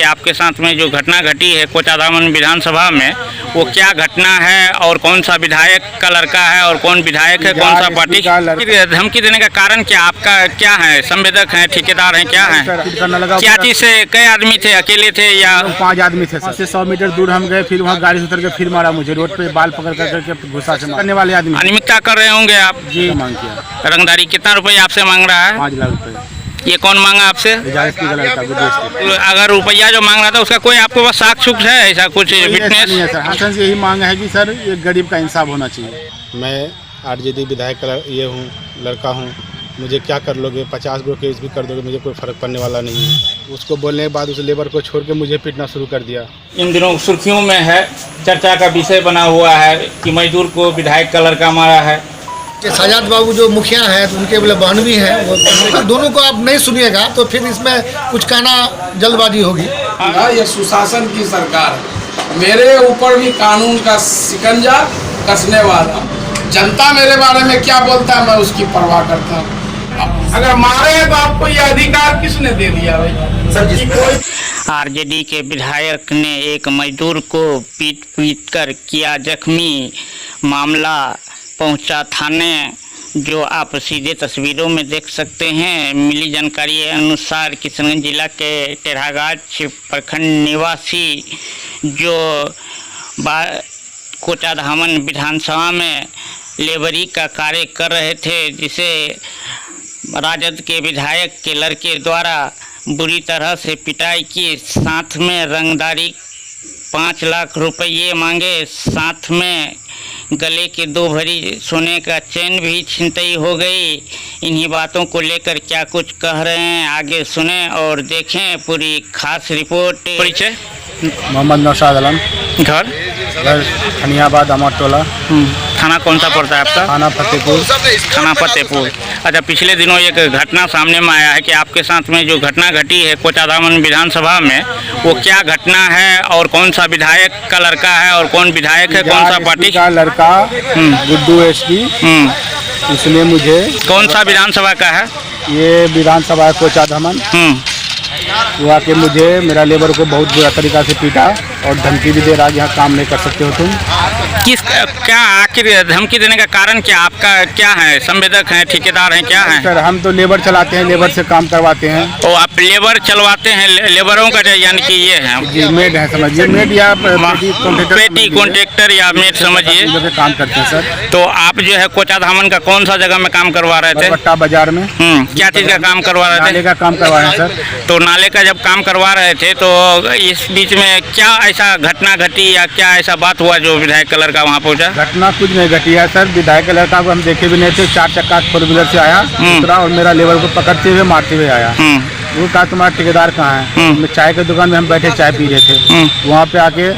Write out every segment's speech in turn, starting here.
कि आपके साथ में जो घटना घटी है कोचाधामन विधानसभा में, वो क्या घटना है और कौन सा विधायक का लड़का है और कौन विधायक है, कौन सा पार्टी, धमकी देने का कारण क्या, आपका क्या है, संवेदक है, ठेकेदार है, क्या है, क्या चीज से, कई आदमी थे, अकेले थे या 5 आदमी थे? 100 मीटर दूर हम गए, फिर वहाँ गाड़ी से उतर के फिर मारा मुझे, रोड पे बाल पकड़ करके गुस्सा से मारने वाले आदमी। अनियमितता कर रहे होंगे आप? जी मांग किया। रंगदारी कितना रुपया आपसे मांग रहा है? 5 लाख रुपए। ये कौन मांगा आपसे? अगर रुपया जो मांग रहा था उसका कोई आपके पास साक्ष्य है, ऐसा कुछ विटनेस? नहीं है सर, हासन से यही मांग है कि सर ये गरीब का इंसाफ होना चाहिए। मैं आरजेडी विधायक का ये हूँ, लड़का हूँ, मुझे क्या कर लोगे, 50 गो केस भी कर दोगे, मुझे कोई फर्क पड़ने वाला नहीं है। उसको बोलने के बाद उस लेबर को छोड़ के मुझे पीटना शुरू कर दिया। इन दिनों सुर्खियों में है, चर्चा का विषय बना हुआ है कि मजदूर को विधायक का लड़का मारा है। साजाद बाबू जो मुखिया हैं तो उनके बोले बहन भी हैं, वो दोनों को आप नहीं सुनिएगा तो फिर इसमें कुछ कहना जल्दबाजी होगी। ये सुशासन की सरकार है, मेरे ऊपर भी कानून का शिकंजा कसने वाला, जनता मेरे बारे में क्या बोलता है मैं उसकी परवाह करता हूँ। अगर मारे तो आपको ये अधिकार किसने दे दिया भाई? सर जी कोई आरजेडी के विधायक ने एक मजदूर को पीट कर किया जख्मी, मामला पहुंचा थाने, जो आप सीधे तस्वीरों में देख सकते हैं। मिली जानकारी अनुसार किशनगंज जिला के टेढ़ागाछ प्रखंड निवासी जो कोचाधामन विधानसभा में लेबरी का कार्य कर रहे थे, जिसे राजद के विधायक के लड़के द्वारा बुरी तरह से पिटाई की, साथ में रंगदारी 5 लाख रुपये मांगे, साथ में गले के 2 भरी सोने का चेन भी छिनतई हो गई। इन्हीं बातों को लेकर क्या कुछ कह रहे हैं आगे सुने और देखें पूरी खास रिपोर्ट। परिचय? मोहम्मद नौशाद आलम, घर खनियाबाद, अमरटोला। थाना कौन सा पड़ता है आपका? थाना फतेहपुर। थाना फतेहपुर। अच्छा, पिछले दिनों एक घटना सामने में आया है कि आपके साथ में जो घटना घटी है कोचाधामन विधानसभा में, वो क्या घटना है और कौन सा विधायक का लड़का है और कौन विधायक है, कौन सा पार्टी का लड़का? गुड्डू एसपी। इसने मुझे, कौन सा विधानसभा का है ये? विधानसभा है कोचाधामन। वो आके मुझे, मेरा लेबर को बहुत बुरा तरीका से पीटा और धमकी भी दे रहा है, यहाँ काम नहीं कर सकते हो तुम। किस क्या आखिर धमकी देने का कारण क्या, आपका क्या है, संवेदक है, ठेकेदार है, क्या है? सर हम तो लेबर चलाते हैं, लेबर से काम करवाते हैं। ओ आप लेबर चलवाते हैं, लेबरों का यानी कि ये है जी मेड है, समझिए मेड या पेटी कॉन्ट्रैक्टर या मेड समझिए, काम करते हैं सर। तो आप जो है कोचाधामन का कौन सा जगह में काम करवा रहे थे? बट्टा बाजार में। क्या चीज़ का काम करवा रहे थे? नाले का काम करवा रहे हैं सर। तो नाले का जब काम करवा रहे थे तो इस बीच में क्या ऐसा घटना घटी या क्या ऐसा बात हुआ जो विधायक का लड़का वहाँ पहुँचा? घटना कुछ नहीं घटी है सर, विधायक का लड़का को हम देखे भी नहीं थे, 4 चक्का 4 व्हीलर से आया उतरा और मेरा लेबर को पकड़ते हुए मारते हुए आया। वो कहा तुम्हारा ठेकेदार कहाँ है? मैं चाय की दुकान में हम बैठे चाय पी रहे थे, वहाँ पे आके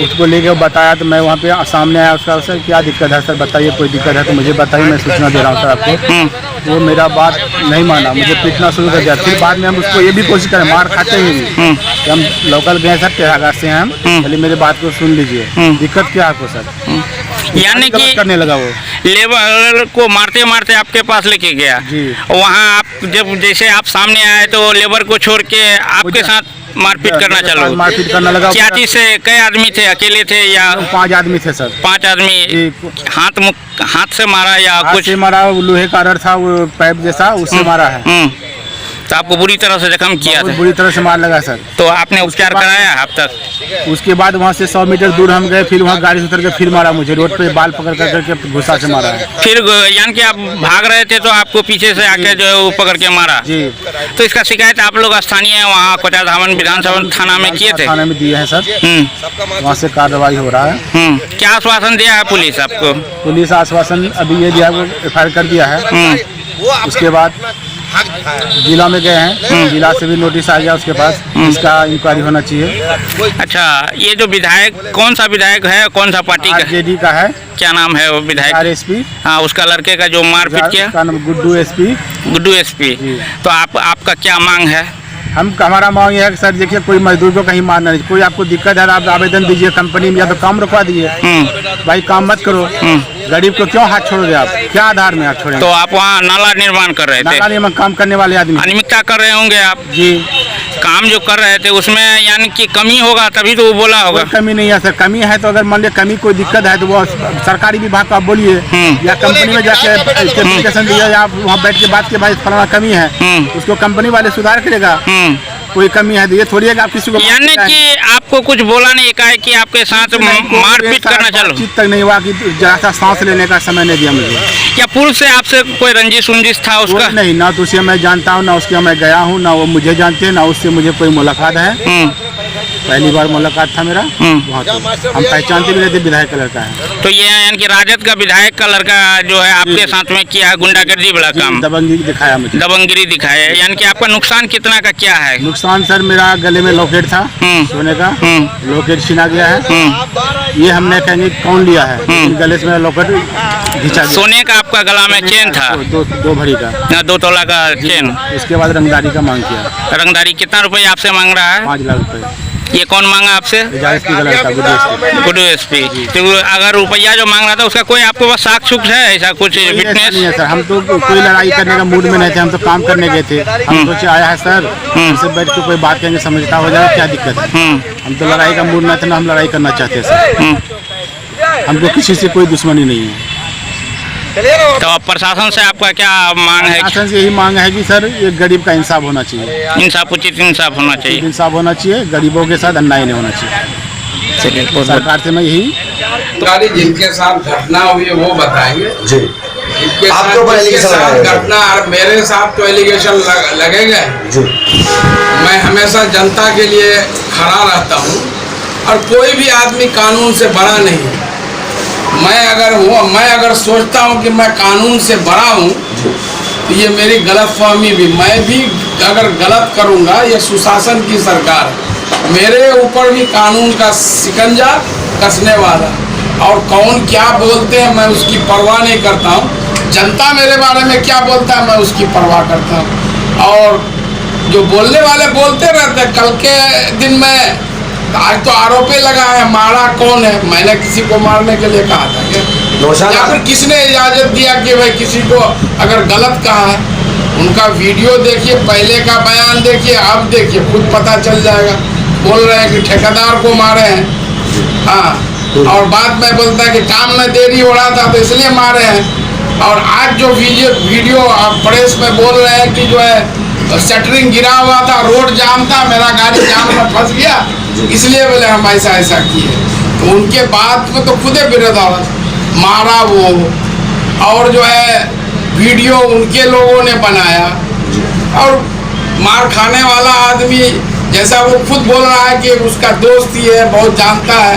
उसको लेके बताया तो मैं वहाँ पे सामने आया, उसका सर क्या दिक्कत है सर बताइए, कोई दिक्कत है तो मुझे बताइए, मैं सूचना दे रहा हूँ सर आपको। वो मेरा बात नहीं माना, मुझे पीटना शुरू कर दिया। फिर बाद में हम उसको ये भी कोशिश करें मार खाते हुए भी कि हम लोकल गए सर, टेढ़ागाछ से हैं हम, पहले मेरी बात को सुन लीजिए, दिक्कत क्या आपको सर? यानी कि करने लगा वो, लेबर को मारते मारते आपके पास लेके गया जी। वहाँ आप जब जैसे आप सामने आए तो लेबर को छोड़ के आपके साथ मारपीट करना चालू, मारपीट करने लगा। क्या चीज से, कई आदमी थे, अकेले थे या 5 आदमी थे सर। 5 आदमी हाथ से मारा या कुछ से मारा? लोहे का रड था, वो पाइप जैसा, उससे मारा है। तो आपको बुरी तरह से जख्म किया था? बुरी तरह से मार लगा सर। तो आपने उपचार कराया अब तक? उसके बाद वहाँ से 100 मीटर दूर हम गए, फिर वहाँ गाड़ी से उतर के फिर मारा मुझे, रोड पे बाल पकड़ करके गुस्सा से मारा है। फिर यानी कि आप भाग रहे थे तो आपको पीछे से आके जो है वो पकड़ के मारा जी। तो इसका शिकायत आप लोग स्थानीय वहाँ कोचाधामन विधानसभा थाना में किए थे? थाने में दिए हैं सर, वहाँ से कार्रवाई हो रहा है। क्या आश्वासन दिया है पुलिस आपको? पुलिस आश्वासन अभी ये दिया, FIR कर दिया है। उसके बाद जिला में गए हैं, जिला से भी नोटिस आ गया उसके पास, इसका इंक्वायरी होना चाहिए। अच्छा, ये जो विधायक, कौन सा विधायक है, कौन सा पार्टी का? आरजेडी का है। क्या नाम है वो विधायक? RSP। हाँ, उसका लड़के का जो मारपीट किया? उसका नाम गुड्डू एसपी। गुड्डू एसपी। तो आपका क्या मांग है? हमारा मांग ये है कि सर देखिए, कोई मजदूर को कहीं मारना नहीं, कोई आपको दिक्कत है आप आवेदन दीजिए कंपनी में, या तो काम रुकवा दीजिए, भाई काम मत करो। गरीब को क्यों हाथ छोड़ोगे आप, क्या आधार में हाथ छोड़ेंगे? तो आप वहाँ नाला निर्माण कर रहे थे? नाला निर्माण काम करने वाले आदमी। अनियमितता कर रहे होंगे आप? जी। काम जो कर रहे थे उसमें यानी कि कमी होगा तभी तो वो बोला होगा। कोई कमी नहीं है सर, कमी है तो अगर मान लीजिए कमी कोई दिक्कत है तो वो सरकारी विभाग को आप बोलिए या कंपनी में जाके एप्लीकेशन दिया या वहाँ बैठ के बात के भाई फलाना कमी है, उसको कंपनी वाले सुधार करेगा। कोई कमी है तो ये थोड़ी है कि आप किसी को यानी कि आपको कुछ बोला नहीं, कहा कि आपके साथ मारपीट करना चालू चीज तक नहीं हुआ कि जरा सा सांस लेने का समय नहीं दिया मुझे। क्या पूर्व से आपसे कोई रंजिश उंजिश था उसका? नहीं, ना तो उसे मैं जानता हूँ ना उसके मैं गया हूँ, ना वो मुझे जानते हैं, ना उससे मुझे कोई मुलाकात है। पहली बार मुलाकात था मेरा वहाँ तो हम पहचानते भी नहीं थे विधायक का लड़का है। तो ये यानी कि राजद का विधायक का लड़का जो है आपके साथ में किया गुंडागर्दी बड़ा काम, दबंगगिरी दिखाया मुझे, दबंगगिरी दिखाया। यानी कि आपका नुकसान कितना का क्या है? नुकसान सर मेरा गले में लॉकेट था सोने का, लॉकेट छीना गया है। ये हमने कहेंगे कौन लिया है, गले से मेरा लॉकेट घिंचा गया। सोने का आपका गला में चेन था? दो भरी का, 2 तोला का चेन। इसके बाद रंगदारी का मांग किया। रंगदारी कितना रुपए आपसे मांग रहा है? 5 लाख रुपए। ये कौन मांगा आपसे? गुड्डू एसपी। तो अगर रुपया जो मांग रहा था उसका कोई आपको पास साक्ष्य है, ऐसा कुछ विटनेस? नहीं है सर, हम तो कोई लड़ाई करने का मूड में नहीं थे, हम तो काम करने गए थे। हम सोचे आया है सर हमसे बैठ के कोई बात करेंगे, समझता हो जाएगा क्या दिक्कत है। हम तो लड़ाई का मूड में थे ना, हम लड़ाई करना चाहते हैं सर। हमको किसी से कोई दुश्मनी नहीं है। तो अब प्रशासन से आपका क्या मांग है? प्रशासन से यही मांग है कि सर ये गरीब का इंसाफ होना चाहिए, इंसाफ, उचित इंसाफ होना चाहिए। इंसाफ होना चाहिए, गरीबों के साथ अन्याय नहीं होना चाहिए। चलिए, सरकार से मैं यही जिनके साथ घटना हुई है वो बताएंगे जी। जिनके आपके ऊपर एलिगेशन साथ लगाया घटना और मेरे साथ तो एलिगेशन लगेगा जी। मैं हमेशा जनता के लिए खड़ा रहता हूँ और कोई भी आदमी कानून से बड़ा नहीं है। मैं अगर सोचता हूँ कि मैं कानून से बड़ा हूँ तो ये मेरी गलतफहमी भी, मैं भी अगर गलत करूँगा, ये सुशासन की सरकार है, मेरे ऊपर भी कानून का शिकंजा कसने वाला, और कौन क्या बोलते हैं मैं उसकी परवाह नहीं करता हूँ। जनता मेरे बारे में क्या बोलता है मैं उसकी परवाह करता हूँ। और जो बोलने वाले बोलते रहते हैं, कल के दिन में आज तो आरोप लगा है, मारा कौन है? मैंने किसी को मारने के लिए कहा था क्या? या फिर किसने इजाजत दिया कि भाई किसी को अगर गलत कहा है? उनका वीडियो देखिए, पहले का बयान देखिए, अब देखिए, खुद पता चल जाएगा। बोल रहे हैं कि ठेकेदार को मारे हैं, हाँ, और बाद में बोलता है कि काम में देरी हो रहा था तो इसलिए मारे हैं। और आज जो वीडियो प्रेस में बोल रहे हैं कि जो है शटरिंग गिरा हुआ था, रोड जाम था, मेरा गाड़ी जाम में फंस गया, इसलिए बोले हम ऐसा किए। तो उनके बाद में तो खुदे विरोधाभास मारा वो, और जो है वीडियो उनके लोगों ने बनाया। और मार खाने वाला आदमी जैसा वो खुद बोल रहा है कि उसका दोस्त ही है, बहुत जानता है,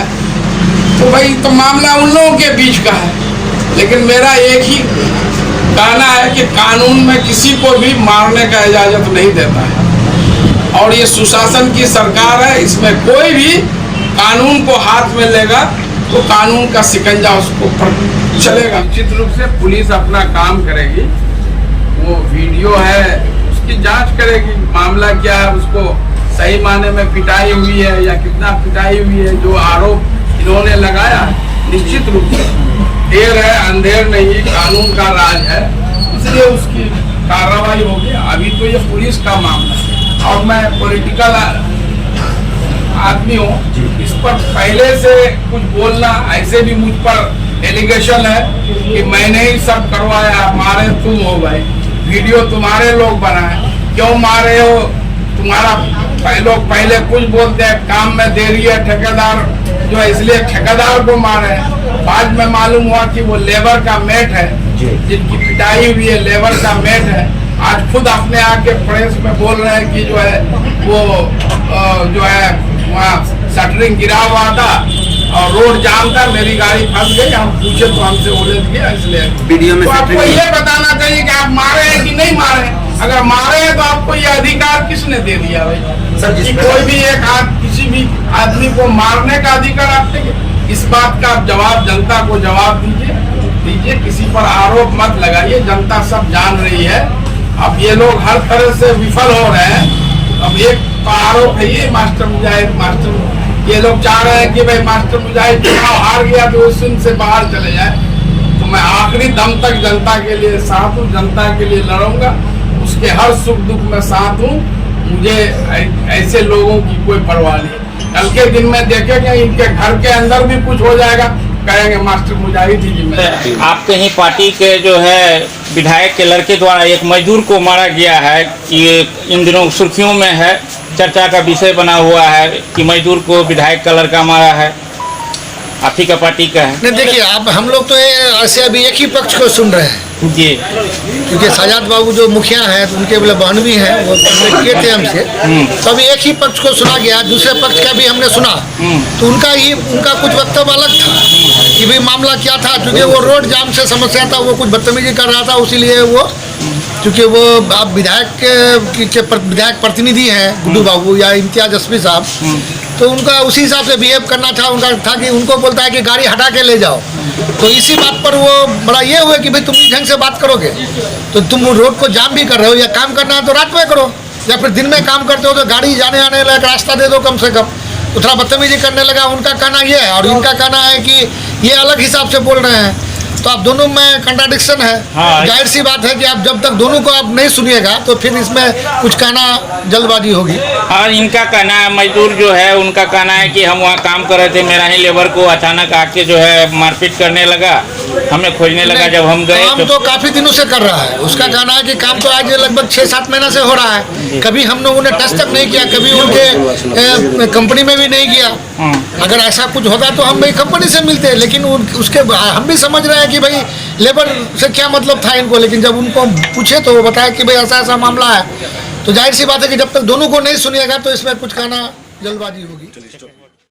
तो भाई तो मामला उन लोगों के बीच का है। लेकिन मेरा एक ही कहना है कि कानून में किसी को भी मारने का इजाज़त नहीं देता है, और ये सुशासन की सरकार है, इसमें कोई भी कानून को हाथ में लेगा तो कानून का शिकंजा उसको पर चलेगा। निश्चित रूप से पुलिस अपना काम करेगी, वो वीडियो है उसकी जांच करेगी, मामला क्या है, उसको सही माने में पिटाई हुई है या कितना पिटाई हुई है, जो आरोप इन्होंने लगाया है। निश्चित रूप से देर है अंधेर नहीं, कानून का राज है, इसलिए उसकी कार्रवाई होगी। अभी तो ये पुलिस का मामला है और मैं पॉलिटिकल आदमी हूँ, इस पर पहले से कुछ बोलना, ऐसे भी मुझ पर एलिगेशन है कि मैंने ही सब करवाया, मारे तुम हो भाई, वीडियो तुम्हारे लोग बनाए, क्यों मारे हो? तुम्हारा लोग पहले कुछ बोलते हैं काम में देरी है, ठेकेदार जो है इसलिए ठेकेदार को मारे। बाद में मालूम हुआ कि वो लेबर का मेट है, जिनकी पिटाई हुई है लेबर का मेट है। आज खुद अपने आके प्रेस में बोल रहे हैं कि जो है वो जो है वहाँ शटरिंग गिरा हुआ था और रोड जाम था, मेरी गाड़ी फंस गई, हम पूछे तो हमसे उलझ गया, इसलिए वीडियो में तो आपको ये बताना चाहिए कि आप मारे हैं कि नहीं मारे हैं। अगर मारे हैं तो आपको ये अधिकार किसने दे दिया भाई सर? कोई भी एक किसी भी आदमी को मारने का अधिकार आपने, इस बात का आप जवाब जनता को जवाब दीजिए, किसी पर आरोप मत लगाइए, जनता सब जान रही है। अब ये लोग हर तरह से विफल हो रहे हैं। अब एक तो आरोप है ये मास्टर मुजाहिद, ये लोग चाह रहे हैं कि भाई मास्टर मुजाहिद चुनाव हार गया तो उस दिन से बाहर चले जाए। तो मैं आखिरी दम तक जनता के लिए साथ हूँ, जनता के लिए लड़ूंगा, उसके हर सुख दुख में साथ हूँ, मुझे ऐसे लोगों की कोई परवाह नहीं। कल के दिन में देखेंगे इनके घर के अंदर भी कुछ हो जाएगा, कहेंगे मास्टर मुजाहिद ही जिम्मेदार। आपके ही पार्टी के जो है विधायक के लड़के द्वारा एक मजदूर को मारा गया है, ये इन दिनों सुर्खियों में है, चर्चा का विषय बना हुआ है कि मजदूर को विधायक का लड़का मारा है, आप ही का पार्टी का है। नहीं देखिए, आप हम लोग तो ऐसे अभी एक ही पक्ष को सुन रहे हैं जी, क्योंकि साजाद बाबू जो मुखिया हैं तो उनके बोले बहन भी हैं, वो किए थे हमसे, तो अभी एक ही पक्ष को सुना गया, दूसरे पक्ष का भी हमने सुना, तो उनका कुछ वक्तव्य अलग था कि भाई मामला क्या था, क्योंकि वो रोड जाम से समस्या था, वो कुछ बदतमीजी कर रहा था, उसीलिए वो क्योंकि वो आप विधायक प्रतिनिधि हैं गुड्डू बाबू या इम्तियाज एसपी साहब, तो उनका उसी हिसाब से बिहेव करना था, उनका था कि उनको बोलता है कि गाड़ी हटा के ले जाओ, तो इसी बात पर वो बड़ा ये हुआ कि भाई तुम इस ढंग से बात करोगे तो तुम रोड को जाम भी कर रहे हो, या काम करना है तो रात में करो, या फिर दिन में काम करते हो तो गाड़ी जाने आने लायक रास्ता दे दो कम से कम। तो थोड़ा बदतमीजी करने लगा, उनका कहना ये है और इनका कहना है कि ये अलग हिसाब से बोल रहे हैं, तो आप दोनों में कंट्राडिक्शन है। हाँ। जाहिर सी बात है कि आप जब तक दोनों को आप नहीं सुनिएगा तो फिर इसमें कुछ कहना जल्दबाजी होगी। और इनका कहना है, मजदूर जो है उनका कहना है कि हम वहाँ काम कर रहे थे, मेरा ही लेबर को अचानक आके जो है मारपीट करने लगा, हमें खोजने लगा, जब हम गए काम तो काफी दिनों से कर रहा है, उसका कहना है कि काम तो आज लगभग 6-7 महीना से हो रहा है, कभी हम लोगों ने टच तक नहीं किया, कभी उनके कंपनी में भी नहीं किया। अगर ऐसा कुछ होता तो हम भाई कंपनी से मिलते, लेकिन उसके हम भी समझ रहे हैं कि भाई लेबर से क्या मतलब था इनको, लेकिन जब उनको पूछे तो वो बताया कि भाई ऐसा ऐसा मामला है, तो जाहिर सी बात है कि जब तक दोनों को नहीं सुनिएगा तो इसमें कुछ कहना जल्दबाजी होगी।